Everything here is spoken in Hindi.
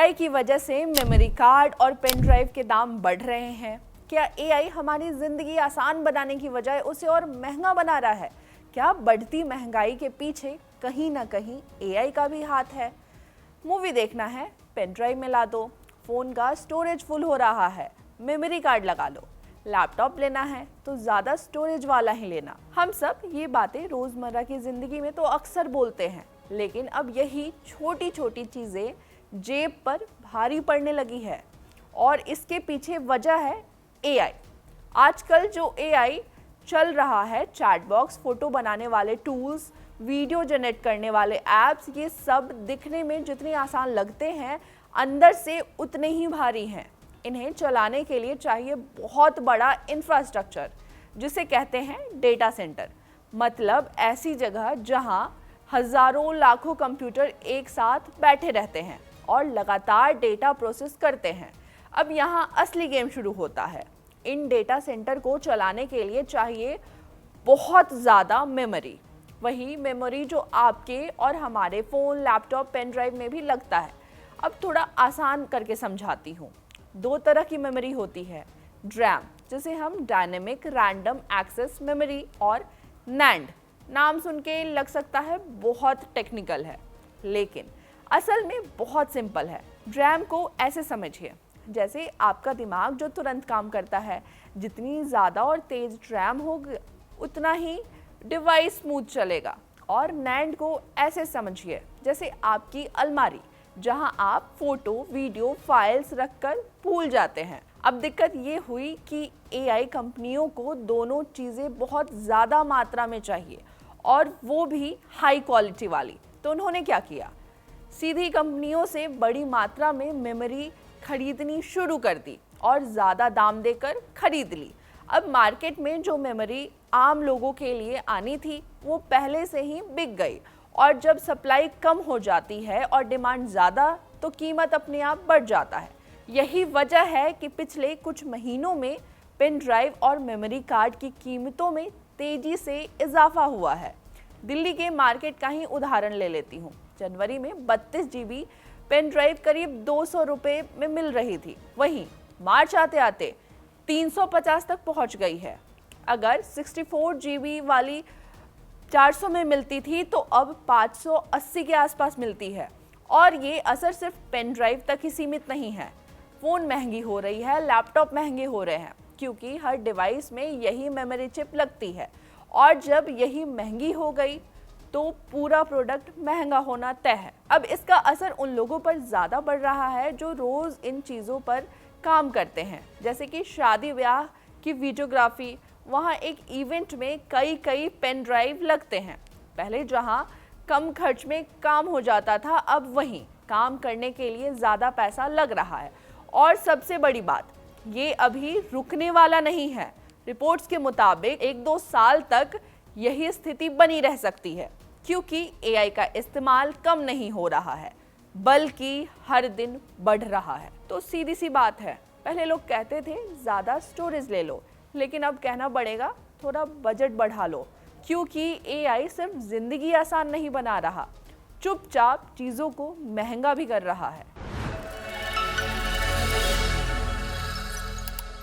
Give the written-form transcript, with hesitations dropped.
एआई की वजह से मेमोरी कार्ड और पेन ड्राइव के दाम बढ़ रहे हैं। क्या एआई हमारी जिंदगी आसान बनाने की बजाय उसे और महंगा बना रहा है? क्या बढ़ती महंगाई के पीछे कहीं ना कहीं एआई का भी हाथ है? मूवी देखना है, पेन ड्राइव में ला दो। फोन का स्टोरेज फुल हो रहा है, मेमोरी कार्ड लगा लो। लैपटॉप लेना है तो ज़्यादा स्टोरेज वाला ही लेना। हम सब ये बातें रोज़मर्रा की ज़िंदगी में तो अक्सर बोलते हैं, लेकिन अब यही छोटी छोटी चीज़ें जेब पर भारी पड़ने लगी है और इसके पीछे वजह है एआई। आजकल जो एआई चल रहा है, चैट बॉक्स, फोटो बनाने वाले टूल्स, वीडियो जनरेट करने वाले ऐप्स, ये सब दिखने में जितने आसान लगते हैं, अंदर से उतने ही भारी हैं। इन्हें चलाने के लिए चाहिए बहुत बड़ा इंफ्रास्ट्रक्चर, जिसे कहते हैं डेटा सेंटर। मतलब ऐसी जगह जहां हजारों लाखों कंप्यूटर एक साथ बैठे रहते हैं और लगातार डेटा प्रोसेस करते हैं। अब यहां असली गेम शुरू होता है। इन डेटा सेंटर को चलाने के लिए चाहिए बहुत ज़्यादा मेमोरी, वही मेमोरी जो आपके और हमारे फ़ोन, लैपटॉप, पेन ड्राइव में भी लगता है। अब थोड़ा आसान करके समझाती हूँ। दो तरह की मेमोरी होती है, ड्रैम जिसे हम डायनेमिक रैंडम एक्सेस मेमोरी, और नैंड। नाम सुन के लग सकता है बहुत टेक्निकल है, लेकिन असल में बहुत सिंपल है। ड्रैम को ऐसे समझिए जैसे आपका दिमाग जो तुरंत काम करता है। जितनी ज़्यादा और तेज़ ड्रैम होगी उतना ही डिवाइस स्मूथ चलेगा। और नैंड को ऐसे समझिए जैसे आपकी अलमारी, जहां आप फोटो, वीडियो, फाइल्स रखकर भूल जाते हैं। अब दिक्कत ये हुई कि एआई कंपनियों को दोनों चीज़ें बहुत ज़्यादा मात्रा में चाहिए, और वो भी हाई क्वालिटी वाली। तो उन्होंने क्या किया, सीधी कंपनियों से बड़ी मात्रा में मेमोरी खरीदनी शुरू कर दी और ज़्यादा दाम देकर खरीद ली। अब मार्केट में जो मेमोरी आम लोगों के लिए आनी थी वो पहले से ही बिक गई, और जब सप्लाई कम हो जाती है और डिमांड ज़्यादा, तो कीमत अपने आप बढ़ जाता है। यही वजह है कि पिछले कुछ महीनों में पेन ड्राइव और मेमोरी कार्ड की कीमतों में तेज़ी से इजाफा हुआ है। दिल्ली के मार्केट का ही उदाहरण ले लेती हूँ। जनवरी में 32 GB पेन ड्राइव करीब 200 रुपये में मिल रही थी, वहीं मार्च आते आते 350 तक पहुँच गई है। अगर 64 GB वाली 400 में मिलती थी तो अब 580 के आसपास मिलती है। और ये असर सिर्फ पेन ड्राइव तक ही सीमित नहीं है। फ़ोन महंगी हो रही है, लैपटॉप महंगे हो रहे हैं, क्योंकि हर डिवाइस में यही मेमोरी चिप लगती है। और जब यही महंगी हो गई तो पूरा प्रोडक्ट महंगा होना तय है। अब इसका असर उन लोगों पर ज़्यादा बढ़ रहा है जो रोज़ इन चीज़ों पर काम करते हैं, जैसे कि शादी ब्याह की वीडियोग्राफी। वहाँ एक इवेंट में कई पेन ड्राइव लगते हैं। पहले जहाँ कम खर्च में काम हो जाता था, अब वहीं काम करने के लिए ज़्यादा पैसा लग रहा है। और सबसे बड़ी बात, ये अभी रुकने वाला नहीं है। रिपोर्ट्स के मुताबिक 1-2 साल तक यही स्थिति बनी रह सकती है, क्योंकि एआई का इस्तेमाल कम नहीं हो रहा है, बल्कि हर दिन बढ़ रहा है। तो सीधी सी बात है, पहले लोग कहते थे ज़्यादा स्टोरेज ले लो, लेकिन अब कहना पड़ेगा थोड़ा बजट बढ़ा लो, क्योंकि एआई सिर्फ ज़िंदगी आसान नहीं बना रहा, चुपचाप चीज़ों को महंगा भी कर रहा है।